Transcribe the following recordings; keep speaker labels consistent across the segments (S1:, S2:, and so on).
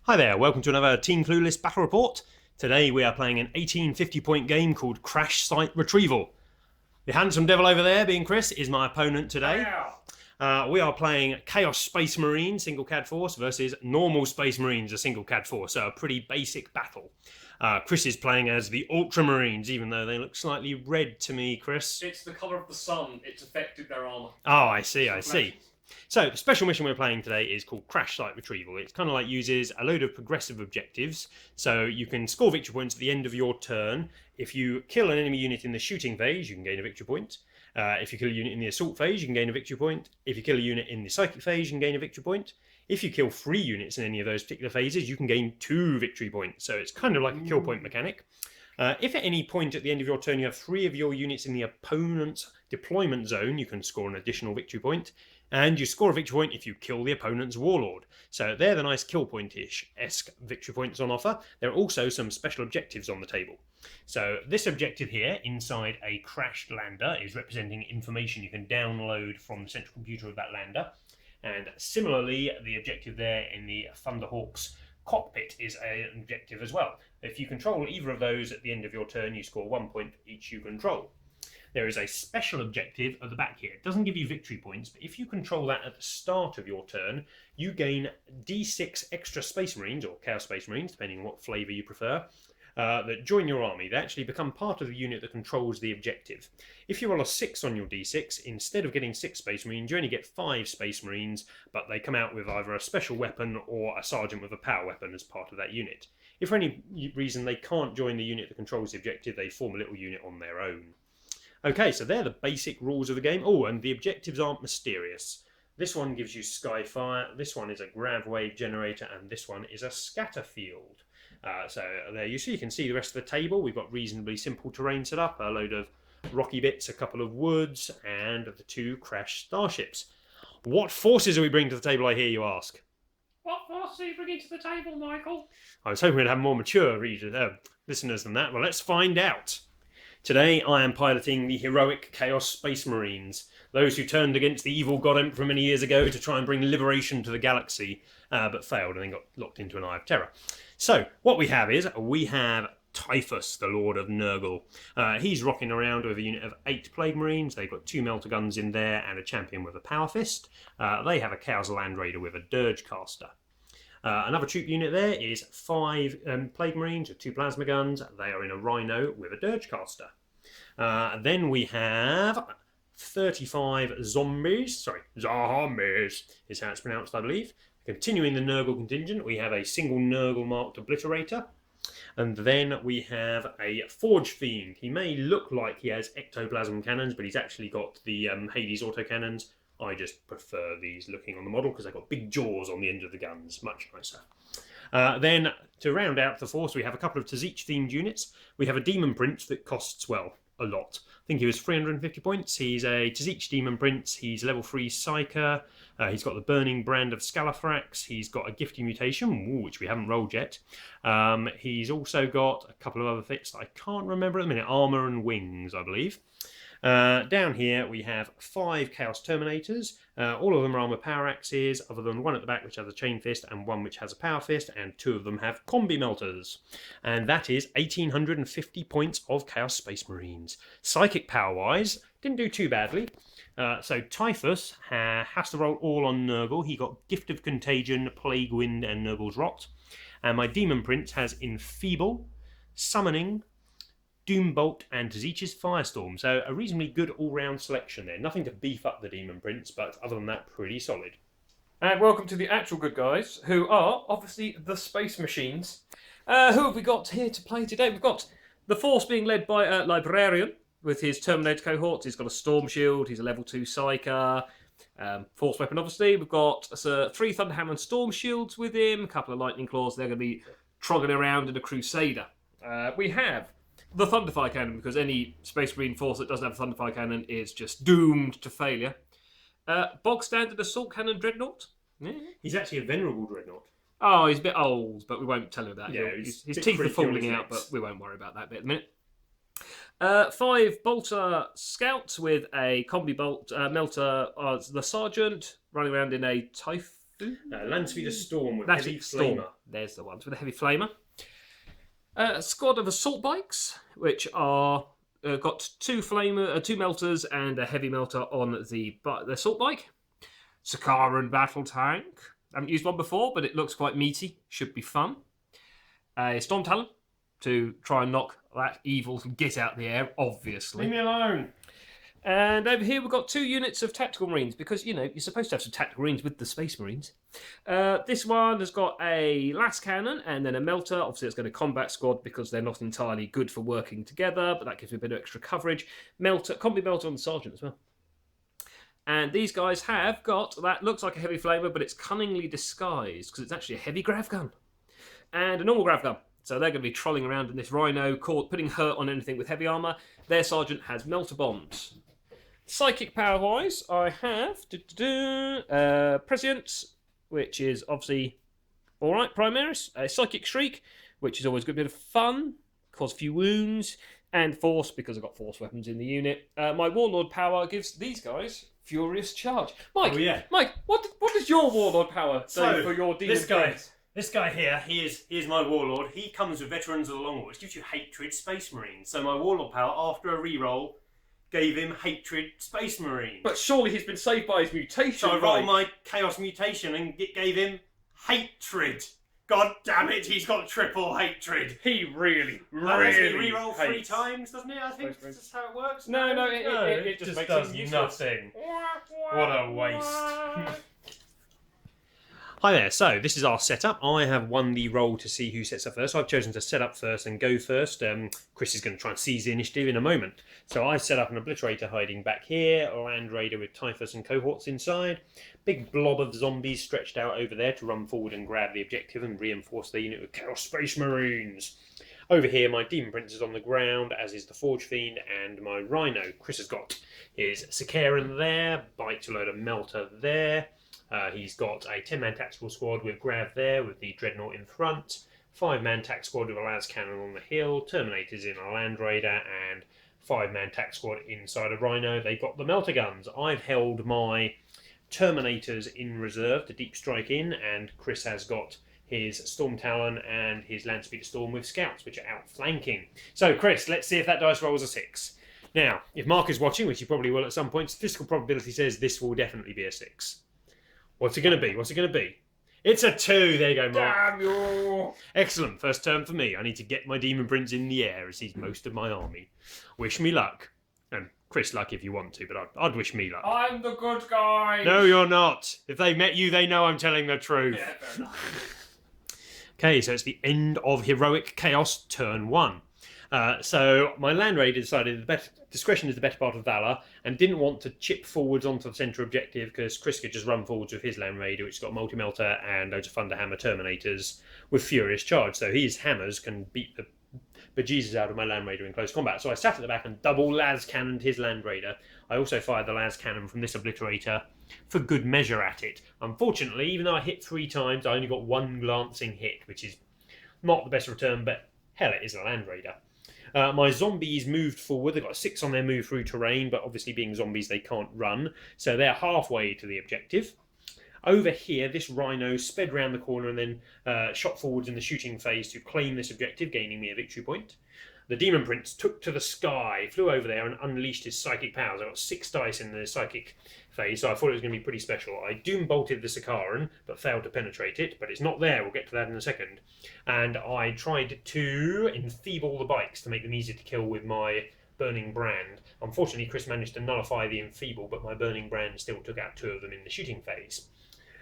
S1: Hi there, welcome to another Team Clueless Battle Report. Today we are playing an 1850-point game called Crash Site Retrieval. The handsome devil over there, being Chris, is my opponent today. We are playing Chaos Space Marine single CAD force versus normal Space Marines a single CAD force, so a pretty basic battle. Chris is playing as the Ultramarines, even though they look slightly red to me, Chris.
S2: It's the colour of the sun, it's affected their armour.
S1: Oh, I see. So the special mission we're playing today is called Crash Site Retrieval. It's kind of like uses a load of progressive objectives, so you can score victory points at the end of your turn. If you kill an enemy unit in the shooting phase, you can gain a victory point. If you kill a unit in the assault phase, you can gain a victory point. If you kill a unit in the psychic phase, you can gain a victory point. If you kill 3 units in any of those particular phases, you can gain 2 victory points. So it's kind of like a kill point mechanic. If at any point at the end of your turn you have 3 of your units in the opponent's deployment zone, you can score an additional victory point. And you score a victory point if you kill the opponent's warlord. So they're the nice kill point-ish-esque victory points on offer. There are also some special objectives on the table. So this objective here, inside a crashed lander, is representing information you can download from the central computer of that lander. And similarly, the objective there in the thunderhawk's cockpit is an objective as well. If you control either of those at the end of your turn, you score 1 point for each you control. There is a special objective at the back here. It doesn't give you victory points, but if you control that at the start of your turn, you gain D6 extra Space Marines, or Chaos Space Marines, depending on what flavour you prefer, that join your army. They actually become part of the unit that controls the objective. If you roll a 6 on your D6, instead of getting 6 Space Marines, you only get 5 Space Marines, but they come out with either a special weapon or a sergeant with a power weapon as part of that unit. If for any reason they can't join the unit that controls the objective, they form a little unit on their own. Okay, so they're the basic rules of the game. Oh, and the objectives aren't mysterious. This one gives you Skyfire, this one is a grav wave generator, and this one is a scatter field. So there you see, you can see the rest of the table. We've got reasonably simple terrain set up, a load of rocky bits, a couple of woods, and the 2 crashed starships. What forces are we bringing to the table, I hear you ask?
S2: What force are you bringing to the table, Michael?
S1: I was hoping we'd have more mature listeners than that. Well, let's find out. Today I am piloting the heroic Chaos Space Marines, those who turned against the evil God Emperor many years ago to try and bring liberation to the galaxy, but failed and then got locked into an Eye of Terror. So, what we have Typhus, the Lord of Nurgle. He's rocking around with a unit of 8 Plague Marines. They've got 2 Melter Guns in there and a Champion with a Power Fist. They have a Chaos Land Raider with a Dirge Caster. Another troop unit there is 5 Plague Marines with 2 Plasma Guns. They are in a Rhino with a Dirge Caster. Then we have 35 zombies. Zombies is how it's pronounced, I believe. Continuing the Nurgle contingent, we have a single Nurgle marked Obliterator. And then we have a Forge Fiend. He may look like he has ectoplasm cannons, but he's actually got the Hades autocannons. I just prefer these looking on the model because they've got big jaws on the end of the guns. Much nicer. Then, to round out the force, we have a couple of Tzich themed units. We have a Demon Prince that costs, well, a lot. I think he was 350 points. He's a Tzich Demon Prince. He's level 3 Psyker. He's got the Burning Brand of Scalathrax. He's got a Gifty Mutation, which we haven't rolled yet. He's also got a couple of other fits that I can't remember at the minute. Armour and Wings, I believe. Down here we have 5 Chaos Terminators. All of them are armoured power axes, other than one at the back which has a chain fist and one which has a power fist, and 2 of them have combi melters. And that is 1850 points of Chaos Space Marines. Psychic power wise, didn't do too badly. So Typhus has to roll all on Nurgle. He got Gift of Contagion, Plague Wind, and Nurgle's Rot. And my Demon Prince has Enfeeble, Summoning, Doombolt, and Tzich's Firestorm. So a reasonably good all-round selection there. Nothing to beef up the Demon Prince, but other than that, pretty solid.
S2: And welcome to the actual good guys, who are obviously the Space Machines. Who have we got here to play today? We've got the force being led by a Librarian with his Terminator cohorts. He's got a Storm Shield, he's a level 2 Psyker, force weapon obviously. We've got 3 Thunderhammer and Storm Shields with him, a couple of Lightning Claws. They're going to be trogging around in a Crusader. We have the Thunderfire Cannon, because any Space Marine force that doesn't have a Thunderfire Cannon is just doomed to failure. Bog Standard Assault Cannon Dreadnought.
S1: Yeah. He's actually a Venerable Dreadnought.
S2: Oh, he's a bit old, but we won't tell him that.
S1: Yeah,
S2: his teeth are falling out, but we won't worry about that bit in a minute. 5 Bolter Scouts with a combi bolt melter. The Sergeant running around in a
S1: Land Speeder Storm with
S2: That's
S1: heavy
S2: it, Storm.
S1: flamer.
S2: There's the ones with a heavy flamer. A squad of assault bikes, which are got two melters and a heavy melter on the assault bike. Sakaran battle tank. I haven't used one before, but it looks quite meaty. Should be fun. A Storm Talon to try and knock that evil git out the air, obviously.
S1: Leave me alone.
S2: And over here we've got 2 units of tactical marines because, you know, you're supposed to have some tactical marines with the space marines. This one has got a las cannon and then a melter. Obviously it's going to combat squad because they're not entirely good for working together, but that gives me a bit of extra coverage. Combi melter on the sergeant as well. And these guys have got, that looks like a heavy flamer, but it's cunningly disguised because it's actually a heavy grav gun. And a normal grav gun. So they're going to be trolling around in this rhino, putting hurt on anything with heavy armour. Their sergeant has melter bombs. Psychic power-wise, I have Prescience, which is obviously alright, Primaris. Psychic Shriek, which is always a good bit of fun, cause a few wounds. And Force, because I've got Force weapons in the unit. My Warlord power gives these guys Furious Charge. Mike, Mike, what does your Warlord power do for your demon friends?
S1: This guy here, he is my Warlord. He comes with Veterans of the Long War, which gives you Hatred Space Marines. So my Warlord power, after a reroll, gave him Hatred Space Marine.
S2: But surely he's been saved by his mutation,
S1: So I rolled my Chaos Mutation and it gave him Hatred. God damn it, he's got triple Hatred.
S2: He really
S1: reroll 3 times, doesn't it? I think that's how it works.
S2: No, it just makes
S1: does
S2: him useless.
S1: nothing. What a waste. Hi there, so this is our setup. I have won the roll to see who sets up first. I've chosen to set up first and go first. Chris is going to try and seize the initiative in a moment. So I set up an Obliterator hiding back here, a Land Raider with Typhus and cohorts inside, big blob of zombies stretched out over there to run forward and grab the objective and reinforce the unit with Chaos Space Marines. Over here, my Demon Prince is on the ground, as is the Forge Fiend and my Rhino. Chris has got his Sakaran there, bites a load of Melter there. He's got a 10-man tactical squad with Grav there, with the Dreadnought in front, 5-man tac squad with a las cannon on the hill, Terminators in a Land Raider, and 5-man tac squad inside a Rhino. They've got the melter guns. I've held my Terminators in reserve to deep strike in, and Chris has got his Storm Talon and his Land Speeder Storm with scouts, which are outflanking. So, Chris, let's see if that dice rolls a 6. Now, if Mark is watching, which he probably will at some point, statistical probability says this will definitely be a 6. What's it going to be? What's it going to be? It's a 2. There you go, Mark.
S2: Damn you!
S1: Excellent. First turn for me. I need to get my Demon Prince in the air as he's most of my army. Wish me luck. And Chris, luck if you want to, but I'd wish me luck.
S2: I'm the good guy.
S1: No, you're not. If they've met you, they know I'm telling the truth.
S2: Yeah, fair enough.
S1: Okay, so it's the end of Heroic Chaos, turn 1. So my Land Raider decided discretion is the better part of valour and didn't want to chip forwards onto the centre objective because Chris could just run forwards with his Land Raider, which has got multi-melter and loads of Thunderhammer Terminators with Furious Charge. So his hammers can beat the bejesus out of my Land Raider in close combat. So I sat at the back and double las cannoned his Land Raider. I also fired the las cannon from this Obliterator for good measure at it. Unfortunately, even though I hit 3 times, I only got 1 glancing hit, which is not the best return, but hell, it is a Land Raider. My zombies moved forward. They've got a 6 on their move through terrain, but obviously being zombies, they can't run. So they're halfway to the objective. Over here, this Rhino sped round the corner and then shot forwards in the shooting phase to claim this objective, gaining me a victory point. The Demon Prince took to the sky, flew over there and unleashed his psychic powers. I got 6 dice in the psychic phase, so I thought it was going to be pretty special. I doom bolted the Sakaran, but failed to penetrate it, but it's not there. We'll get to that in a second. And I tried to enfeeble the bikes to make them easier to kill with my Burning Brand. Unfortunately, Chris managed to nullify the enfeeble, but my Burning Brand still took out 2 of them in the shooting phase.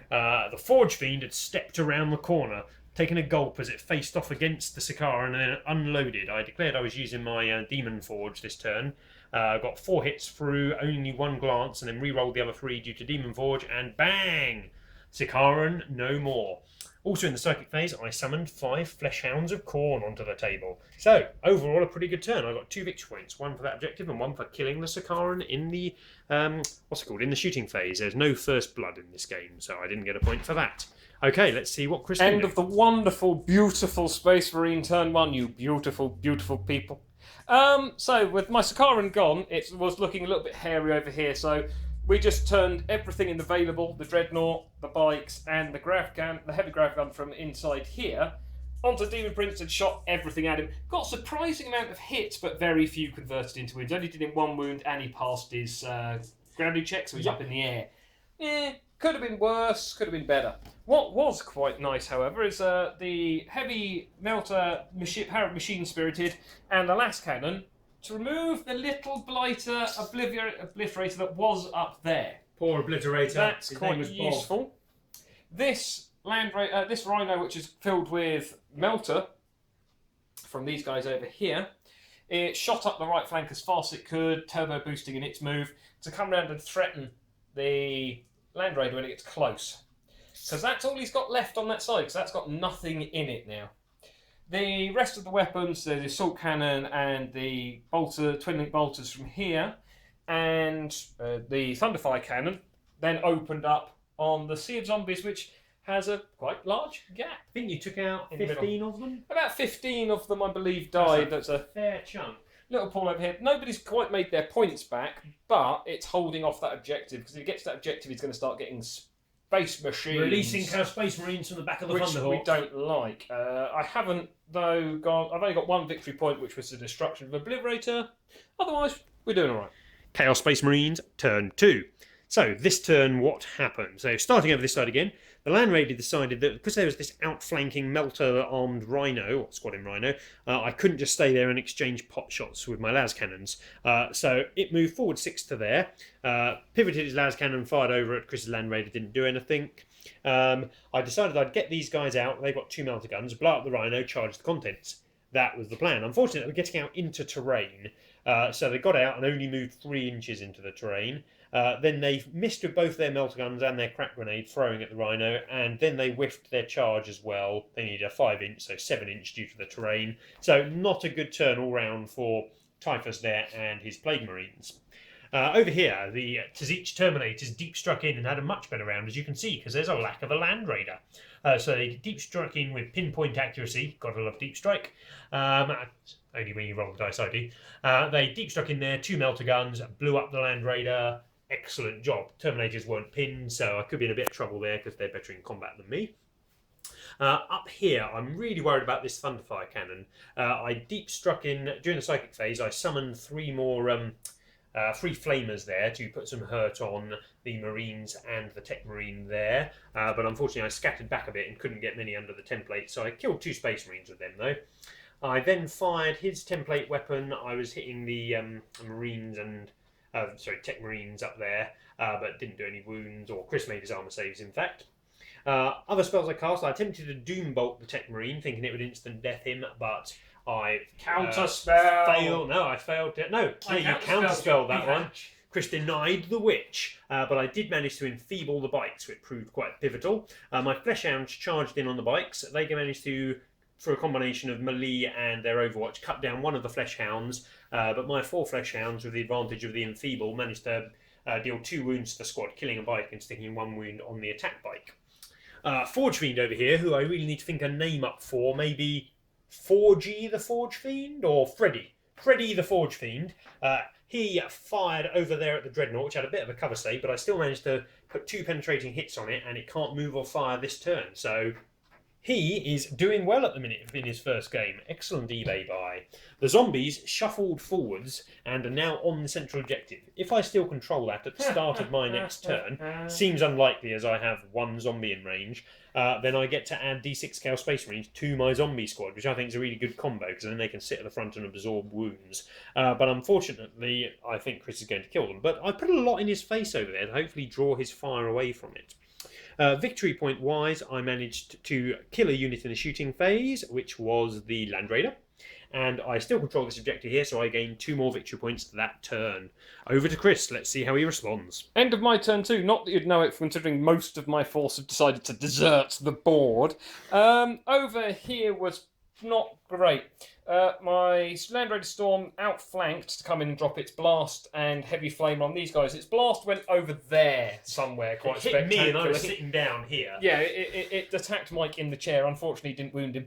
S1: The Forge Fiend had stepped around the corner, taken a gulp as it faced off against the Sakaran and then unloaded. I declared I was using my Demon Forge this turn. Got 4 hits through only 1 glance and then re-rolled the other 3 due to Demon Forge and bang! Sakaran no more. Also in the psychic phase, I summoned 5 Flesh Hounds of Khorne onto the table. So, overall a pretty good turn. I got 2 victory points, 1 for that objective and 1 for killing the Sakaran in the, in the shooting phase. There's no first blood in this game, so I didn't get a point for that. Okay, let's see what Chris can
S2: End
S1: do.
S2: of the wonderful, beautiful Space Marine turn 1, you beautiful, beautiful people. So, with my Sakaran gone, it was looking a little bit hairy over here, so we just turned everything in available, the dreadnought, the bikes, and the grav gun, the heavy grav gun from inside here, onto Demon Prince and shot everything at him. Got a surprising amount of hits, but very few converted into wounds. Only did him 1 wound, and he passed his grounding check, so he's up in the air. Could have been worse, could have been better. What was quite nice, however, is the heavy melter machine spirited and the last cannon to remove the little blighter obliterator that was up there.
S1: Poor obliterator.
S2: That's
S1: His
S2: quite
S1: name was
S2: useful. This this rhino, which is filled with melter from these guys over here, it shot up the right flank as fast as it could, turbo boosting in its move to come around and threaten the Land Raider when it gets close. Because that's all he's got left on that side, because that's got nothing in it now. The rest of the weapons, the assault cannon and the twin-link bolters from here, and the Thunderfire cannon, then opened up on the Sea of Zombies, which has a quite large gap.
S1: I think you took out 15 of them?
S2: About 15 of them, I believe, died. That's a
S1: fair chunk.
S2: Little pawn over here. Nobody's quite made their points back, but it's holding off that objective, because if it gets to that objective, he's going to start getting space machines.
S1: Releasing Space Marines from the back of the thunderhawk.
S2: Which we don't like. I haven't, though, I've only got 1 victory point, which was the destruction of Obliterator. Otherwise, we're doing alright.
S1: Chaos Space Marines, turn 2. So, this turn, what happened? So, starting over this side again, the Land Raider decided that because there was this outflanking melter-armed Rhino, or Squadron Rhino, I couldn't just stay there and exchange pot shots with my las cannons. So, it moved forward 6 to there, pivoted his las cannon, fired over it. Chris's Land Raider didn't do anything. I decided I'd get these guys out. They've got 2 melter guns, blow up the Rhino, charge the contents. That was the plan. Unfortunately, we're getting out into terrain. So they got out and only moved 3 inches into the terrain. Then they missed with both their melter guns and their crack grenade throwing at the Rhino, and then they whiffed their charge as well. They needed a 5-inch, so 7-inch due to the terrain. So not a good turn all round for Typhus there and his Plague Marines. Over here, the Tzich Terminators deep struck in and had a much better round, as you can see, because there's a lack of a Land Raider. So they deep struck in with pinpoint accuracy. Gotta love deep strike. Only when you roll the dice, I do. They deep struck in there, 2 melter guns, blew up the Land Raider. Excellent job. Terminators weren't pinned, so I could be in a bit of trouble there because they're better in combat than me. Up here, I'm really worried about this Thunderfire cannon. I deep struck in during the psychic phase. I summoned 3 more 3 flamers there to put some hurt on the Marines and the Tech Marine there. But unfortunately, I scattered back a bit and couldn't get many under the template, so I killed 2 Space Marines with them though. I then fired his template weapon. I was hitting the Marines and Tech Marines up there, but didn't do any wounds, or Chris made his armor saves, in fact. Other spells I cast, I attempted to Doom Bolt the Tech Marine, thinking it would instant death him, but I
S2: Counterspell!
S1: No, I failed it. No, you counterspelled that one. Chris denied the witch, but I did manage to enfeeble the bikes, which proved quite pivotal. My Fleshhounds charged in on the bikes. They managed to, through a combination of melee and their Overwatch, cut down one of the Fleshhounds, but my 4 Fleshhounds, with the advantage of the enfeeble, managed to deal 2 wounds to the squad, killing a bike and sticking 1 wound on the attack bike. Forge Fiend over here, who I really need to think a name up for, maybe Forgy the Forge Fiend, or Freddy the Forge Fiend. He fired over there at the Dreadnought, which had a bit of a cover save, but I still managed to put 2 penetrating hits on it, and it can't move or fire this turn, so he is doing well at the minute in his first game. Excellent eBay buy. The zombies shuffled forwards and are now on the central objective. If I still control that at the start of my next turn, seems unlikely as I have 1 zombie in range, then I get to add D6 Chaos Space Marines to my zombie squad, which I think is a really good combo, because then they can sit at the front and absorb wounds. But unfortunately, I think Chris is going to kill them. But I put a lot in his face over there to hopefully draw his fire away from it. Victory point wise, I managed to kill a unit in the shooting phase, which was the Land Raider, and I still control this objective here, so I gained 2 more victory points that turn. Over to Chris, let's see how he responds.
S2: End of my turn too. Not that you'd know it, considering most of my force have decided to desert the board. Over here was not great. My Land Raider Storm outflanked to come in and drop its blast and heavy flame on these guys. Its blast went over there somewhere, quite
S1: spectacular. It hit me and I was
S2: spectacularly.
S1: sitting down here.
S2: Yeah, it attacked Mike in the chair. Unfortunately, didn't wound him.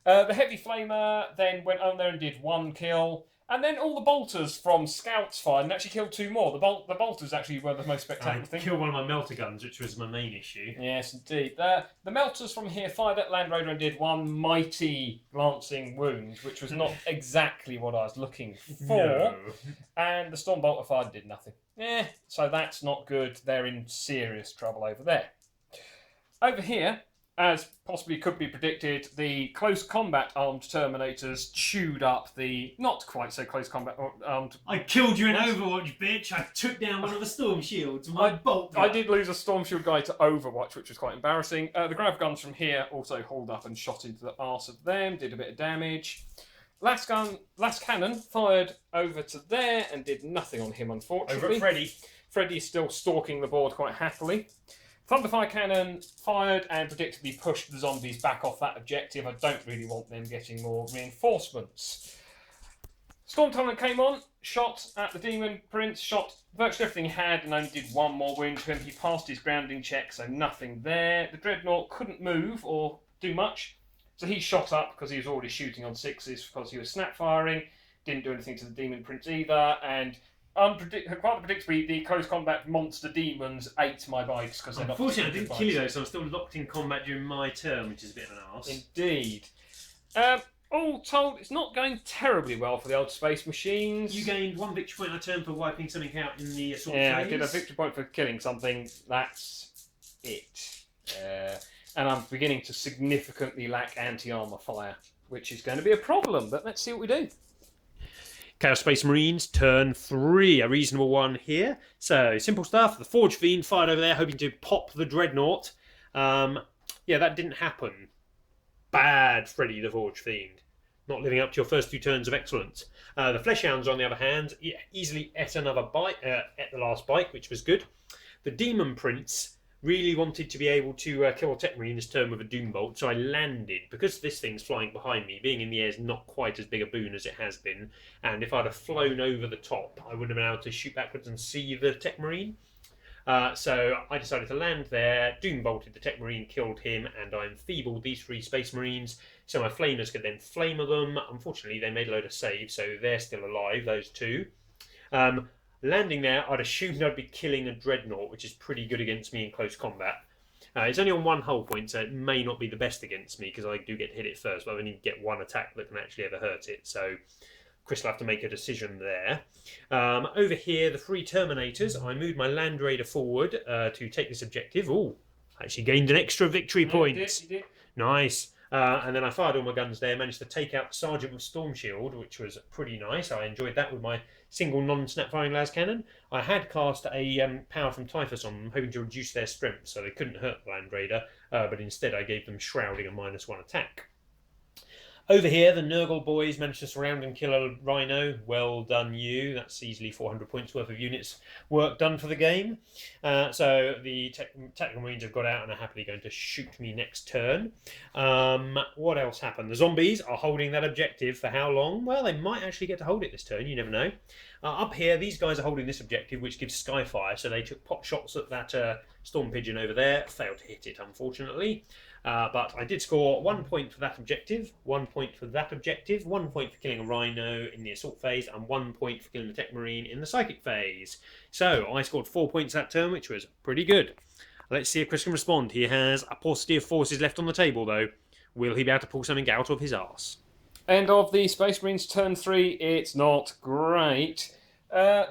S2: The heavy flamer then went on there and did 1 kill. And then all the bolters from scouts fired and actually killed 2 more. The bolters actually were the most spectacular thing.
S1: I killed one of my melter guns, which was my main issue.
S2: Yes, indeed. The melters from here fired at Land Raider and did 1 mighty glancing wound, which was not exactly what I was looking for.
S1: No.
S2: And the storm bolter fired and did nothing. So that's not good. They're in serious trouble over there. Over here, as possibly could be predicted, the close combat armed Terminators chewed up the not quite so close combat armed.
S1: I killed you in Overwatch, bitch. I took down one of the storm shields. My bolt.
S2: I did lose a Storm Shield guy to Overwatch, which was quite embarrassing. The grav guns from here also hauled up and shot into the arse of them, did a bit of damage. Last cannon fired over to there and did nothing on him, unfortunately.
S1: Over at Freddy.
S2: Freddy's still stalking the board quite happily. Thunderfire cannon fired and predictably pushed the zombies back off that objective. I don't really want them getting more reinforcements. Storm Tunnel came on, shot at the Demon Prince, shot virtually everything he had and only did 1 more wound to him. He passed his grounding check, so nothing there. The Dreadnought couldn't move or do much, so he shot up because he was already shooting on 6s because he was snap firing. Didn't do anything to the Demon Prince either, and quite predictably, the close combat monster demons ate my bikes because they're not.
S1: Unfortunately, I didn't kill you though, so I'm still locked in combat during my turn, which is a bit of an arse.
S2: Indeed. All told, it's not going terribly well for the old space machines.
S1: You gained 1 victory point a turn for wiping something out in the assault
S2: Yeah,
S1: phase.
S2: I did a victory point for killing something. That's it. And I'm beginning to significantly lack anti-armor fire, which is going to be a problem. But let's see what we do.
S1: Chaos Space Marines, turn 3, a reasonable one here. So, simple stuff. The Forge Fiend fired over there, hoping to pop the Dreadnought. Yeah, that didn't happen. Bad Freddy the Forge Fiend. Not living up to your first 2 turns of excellence. The Fleshhounds, on the other hand, easily ate another bite, ate the last bite, which was good. The Demon Prince really wanted to be able to kill a Tech Marine this turn with a Doom Bolt, so I landed. Because this thing's flying behind me, being in the air is not quite as big a boon as it has been, and if I'd have flown over the top, I would have been able to shoot backwards and see the Tech Marine. So I decided to land there, Doom Bolted the Tech Marine, killed him, and I enfeebled these 3 Space Marines, so my Flamers could then flamer them. Unfortunately, they made a load of saves, so they're still alive, those 2. Landing there, I'd assumed I'd be killing a Dreadnought, which is pretty good against me in close combat. It's only on 1 hull point, so it may not be the best against me, because I do get to hit it first, but I only get 1 attack that can actually ever hurt it, so Chris will have to make a decision there. Over here, the 3 Terminators, I moved my Land Raider forward to take this objective. Ooh, actually gained an extra victory point.
S2: You did.
S1: Nice. And then I fired all my guns there, managed to take out the Sergeant with Storm Shield, which was pretty nice. I enjoyed that with my single non-snap firing las cannon. I had cast a power from Typhus on them, hoping to reduce their strength so they couldn't hurt the Land Raider, but instead I gave them Shrouding and -1 attack. Over here, the Nurgle boys managed to surround and kill a Rhino. Well done, you. That's easily 400 points worth of units work done for the game. So the Tactical Marines have got out and are happily going to shoot me next turn. What else happened? The zombies are holding that objective for how long? Well, they might actually get to hold it this turn. You never know. Up here, these guys are holding this objective, which gives Skyfire. So they took pot shots at that Storm Pigeon over there. Failed to hit it, unfortunately. But I did score 1 point for that objective, 1 point for that objective, 1 point for killing a Rhino in the assault phase, and 1 point for killing the Tech Marine in the psychic phase. So I scored 4 points that turn, which was pretty good. Let's see if Chris can respond. He has a paucity of forces left on the table, though. Will he be able to pull something out of his arse?
S2: End of the Space Marines turn 3. It's not great.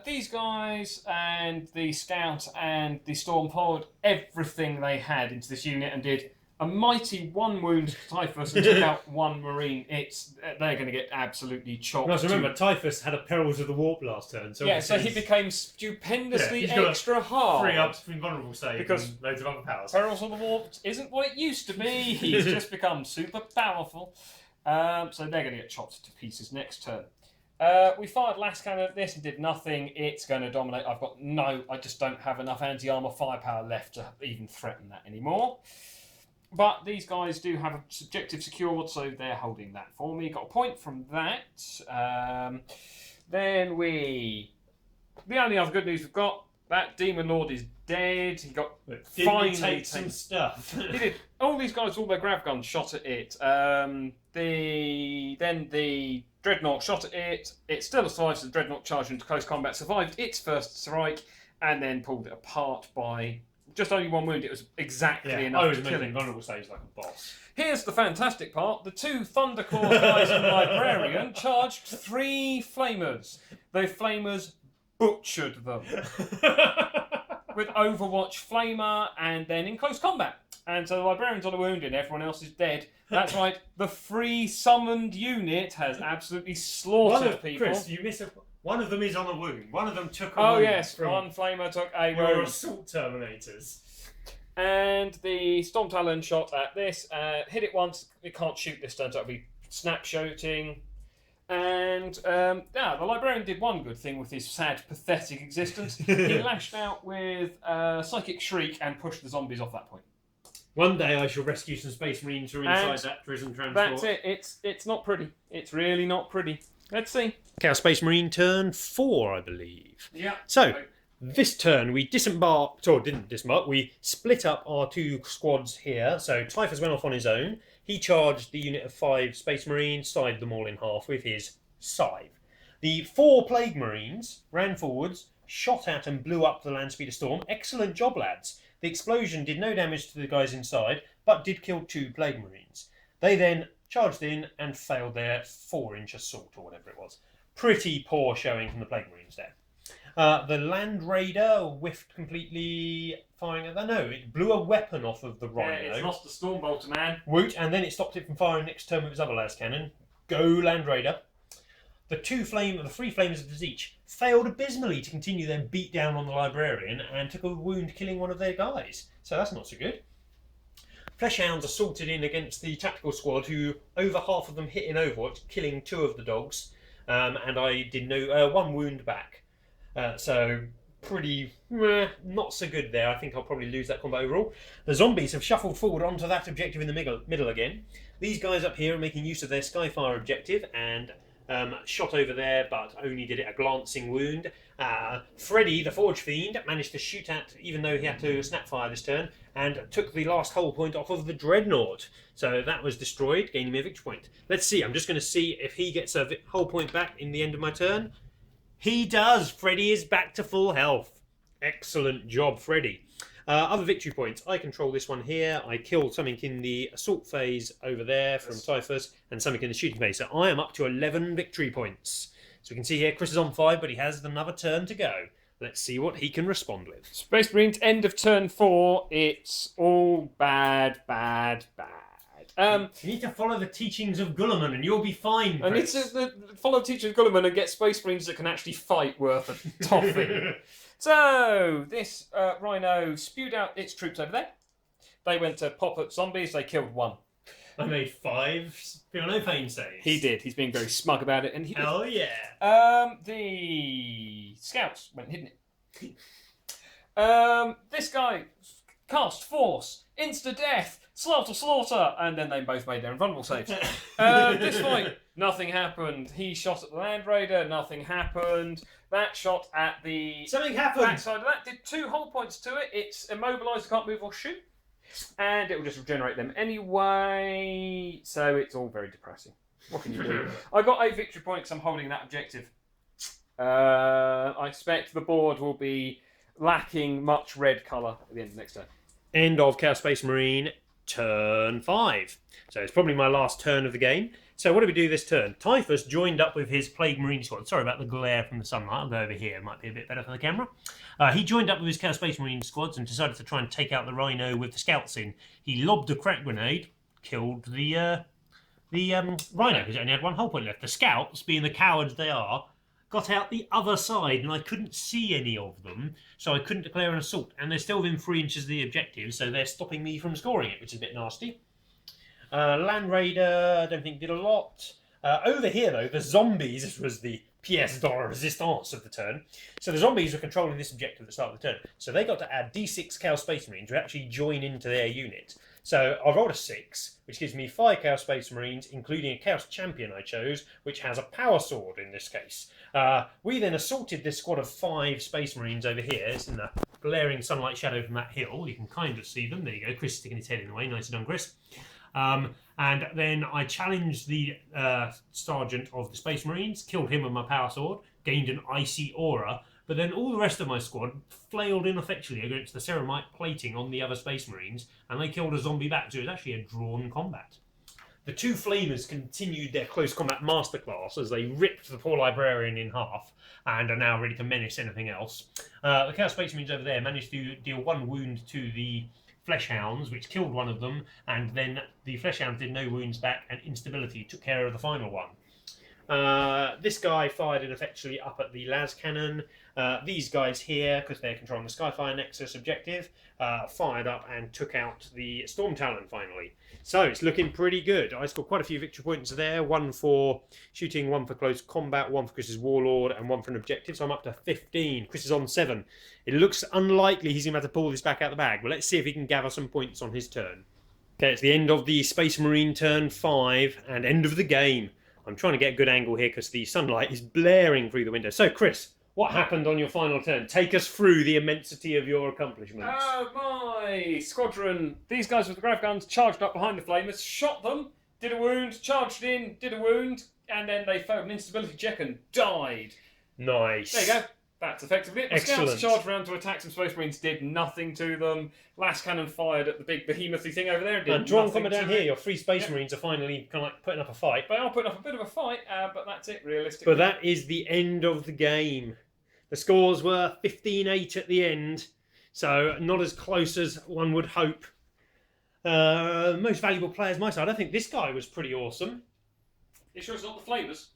S2: These guys and the Scout and the Storm poured everything they had into this unit and did a mighty 1 wound to Typhus and took out 1 Marine. They're going to get absolutely chopped.
S1: No, so remember, Typhus had a Perils of the Warp last turn. So
S2: yeah, so he became stupendously extra hard.
S1: 3 up invulnerable save
S2: because
S1: and loads of other powers.
S2: Perils of the Warp isn't what it used to be. He's just become super powerful. So they're going to get chopped to pieces next turn. We fired last cannon at this and did nothing. It's going to dominate. I just don't have enough anti-armor firepower left to even threaten that anymore. But these guys do have a objective secured, so they're holding that for me. Got a point from that. The only other good news we've got, that Demon Lord is dead. He got finally
S1: take some stuff.
S2: He did. All these guys, all their grav guns shot at it. Then the Dreadnought shot at it. It still survived, so the Dreadnought charged into close combat, survived its first strike, and then pulled it apart by just only one wound. It was exactly enough
S1: I was
S2: to kill
S1: making
S2: it.
S1: vulnerable stage like a boss.
S2: Here's the fantastic part. The two Thunderclaw guys from Librarian charged 3 Flamers. The Flamers butchered them with Overwatch Flamer and then in close combat. And so the Librarian's on a wound and everyone else is dead. That's right, the free summoned unit has absolutely slaughtered people.
S1: Chris, you miss one of them is on a wound. One of them took a
S2: Oh
S1: wound.
S2: yes,
S1: from
S2: one Flamer took a
S1: your
S2: wound.
S1: assault terminators.
S2: And the Storm Talon shot at this, hit it once, it can't shoot this turn, so it'll be snapshoting. And the Librarian did one good thing with his sad, pathetic existence. He lashed out with Psychic Shriek and pushed the zombies off that point.
S1: One day I shall rescue some Space Marines who are inside that prison transport.
S2: That's it. It's not pretty. It's really not pretty. Let's see.
S1: Chaos Space Marine turn 4, I believe.
S2: Yeah.
S1: So, this turn we disembarked, or didn't disembark, we split up our 2 squads here. So Typhus went off on his own. He charged the unit of 5 Space Marines, sided them all in half with his scythe. The 4 Plague Marines ran forwards, shot at and blew up the land speeder storm. Excellent job, lads. The explosion did no damage to the guys inside, but did kill 2 Plague Marines. They then charged in and failed their 4-inch assault, or whatever it was. Pretty poor showing from the Plague Marines there. The Land Raider whiffed completely, firing at that. No, it blew a weapon off of the Rhino.
S2: Yeah, it's lost the Stormbolter, man.
S1: Woot, and then it stopped it from firing next turn with its other las cannon. Go Land Raider. The 3 Flamers of the Zeech failed abysmally to continue their beat down on the Librarian and took a wound killing one of their guys. So that's not so good. Fleshhounds assaulted in against the tactical squad, who over half of them hit in Overwatch, killing 2 of the dogs. And I did 1 wound back. So pretty not so good there. I think I'll probably lose that combat overall. The zombies have shuffled forward onto that objective in the middle again. These guys up here are making use of their Skyfire objective and shot over there, but only did it a glancing wound. Freddy, the Forge Fiend, managed to shoot at, even though he had to snapfire this turn, and took the last hull point off of the Dreadnought. So that was destroyed, gaining me a victory point. Let's see, I'm just going to see if he gets a hull point back in the end of my turn. He does! Freddy is back to full health. Excellent job, Freddy. Other victory points. I control this one here. I killed something in the assault phase over there from Typhus and something in the shooting phase. So I am up to 11 victory points. So we can see here Chris is on 5, but he has another turn to go. Let's see what he can respond with.
S2: Space Marines, end of turn 4. It's all bad, bad, bad.
S1: You need to follow the teachings of Gulliman and you'll be fine, Chris.
S2: I need to follow teachers Gulliman and get Space Marines that can actually fight worth a toffee. So, this Rhino spewed out its troops over there. They went to pop at zombies. They killed 1.
S1: I made 5. Feel no pain saves.
S2: He did. He's being very smug about it, and he did.
S1: Hell yeah.
S2: The scouts went hidden it. This guy cast force, insta death, slaughter, and then they both made their invulnerable saves. This fight, nothing happened. He shot at the Land Raider, nothing happened. That shot at the
S1: Something happened.
S2: backside of that did 2 hull points to it. It's immobilised, can't move or shoot, and it will just regenerate them anyway. So it's all very depressing. What can you do? I got 8 victory points. I'm holding that objective. I expect the board will be lacking much red colour at the end of next turn.
S1: End of Chaos Space Marine, turn 5. So it's probably my last turn of the game. So what do we do this turn? Typhus joined up with his Plague Marine squad. Sorry about the glare from the sunlight. I'll go over here. It might be a bit better for the camera. He joined up with his Chaos Space Marine squads and decided to try and take out the Rhino with the scouts in. He lobbed a crack grenade, killed the Rhino because it only had 1 hull point left. The scouts, being the cowards they are, got out the other side and I couldn't see any of them, so I couldn't declare an assault. And they're still within 3 inches of the objective, so they're stopping me from scoring it, which is a bit nasty. Land Raider, I don't think did a lot. Over here, though, the zombies, this was the pièce de résistance of the turn. So the zombies were controlling this objective at the start of the turn. So they got to add D6 Chaos Space Marines to actually join into their unit. So I rolled a 6, which gives me 5 Chaos Space Marines, including a Chaos Champion I chose, which has a power sword in this case. We then assaulted this squad of 5 Space Marines over here. It's in the glaring sunlight shadow from that hill. You can kind of see them. There you go. Chris sticking his head in the way. Nicely done, Chris. And then I challenged the sergeant of the Space Marines, killed him with my power sword, gained an icy aura, but then all the rest of my squad flailed ineffectually against the ceramite plating on the other Space Marines, and they killed a zombie back, so it was actually a drawn combat. The two flamers continued their close combat masterclass as they ripped the poor librarian in half and are now ready to menace anything else. The Chaos Space Marines over there managed to deal 1 wound to the Flesh Hounds, which killed one of them, and then the Flesh Hounds did no wounds back, and Instability took care of the final one. This guy fired ineffectually up at the las cannon. These guys here, because they're controlling the Skyfire Nexus objective, fired up and took out the Storm Talon finally. So it's looking pretty good. I scored quite a few victory points there. 1 for shooting, 1 for close combat, 1 for Chris's Warlord, and 1 for an objective. So I'm up to 15. Chris is on 7. It looks unlikely he's going to have to pull this back out the bag. But let's see if he can gather some points on his turn. Okay, it's the end of the Space Marine turn 5 and end of the game. I'm trying to get a good angle here because the sunlight is blaring through the window. So, Chris, what happened on your final turn? Take us through the immensity of your accomplishments.
S2: My squadron, these guys with the grav guns charged up behind the flamers, shot them, did a wound, charged in, did a wound, and then they failed an instability check and died.
S1: Nice.
S2: There you go. That's effectively it. The
S1: Excellent.
S2: scouts charged around to attack some Space Marines, did nothing to them. Last cannon fired at the big behemouthy thing over there and did
S1: And drawn
S2: nothing
S1: coming
S2: to
S1: down
S2: it.
S1: here, your 3 Space Marines are finally kind of like putting up a fight.
S2: They are putting up a bit of a fight, but that's it, realistically.
S1: But that is the end of the game. The scores were 15-8 at the end, so not as close as one would hope. Most valuable players, my side. I think this guy was pretty awesome.
S2: You sure it's not the flamers?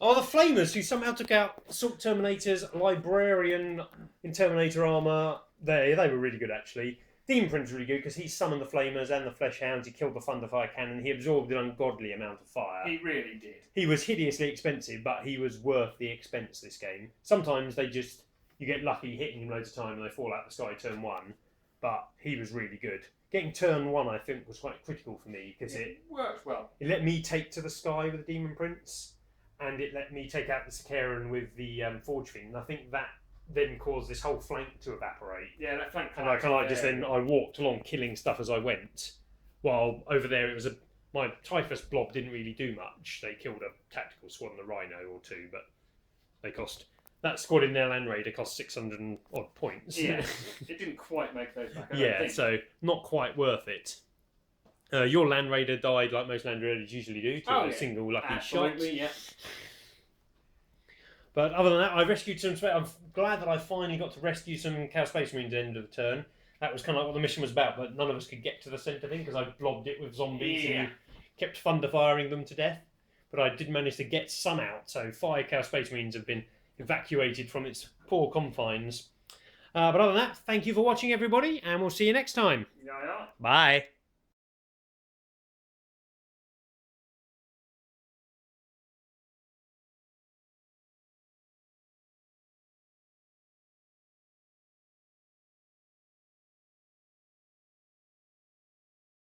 S1: Oh, the Flamers, who somehow took out Assault Terminator's Librarian in Terminator armour. They were really good, actually. Demon Prince was really good because he summoned the Flamers and the Flesh Hounds. He killed the Thunderfire Cannon. He absorbed an ungodly amount of fire.
S2: He really did.
S1: He was hideously expensive, but he was worth the expense this game. Sometimes you get lucky hitting him loads of time and they fall out the sky turn 1. But he was really good. Getting turn 1, I think, was quite critical for me because it
S2: worked well.
S1: It let me take to the sky with the Demon Prince. And it let me take out the Sakaran with the Forge Fiend. And I think that then caused this whole flank to evaporate.
S2: Yeah, that flank.
S1: And I kind of like I walked along killing stuff as I went. While over there it was my Typhus blob didn't really do much. They killed a tactical squad and a Rhino or 2, but they cost... That squad in their Land Raider cost 600 and odd points.
S2: Yeah, it didn't quite make those back.
S1: Yeah, so not quite worth it. Your Land Raider died like most Land Raiders usually do, to a single lucky shot.
S2: Yeah.
S1: But other than that, I rescued some... I'm glad that I finally got to rescue some Chaos Space Marines at the end of the turn. That was kind of like what the mission was about, but none of us could get to the centre thing because I blobbed it with zombies and kept thunder firing them to death. But I did manage to get some out, so 5 Chaos Space Marines have been evacuated from its poor confines. But other than that, thank you for watching, everybody, and we'll see you next time.
S2: Yeah.
S1: Bye.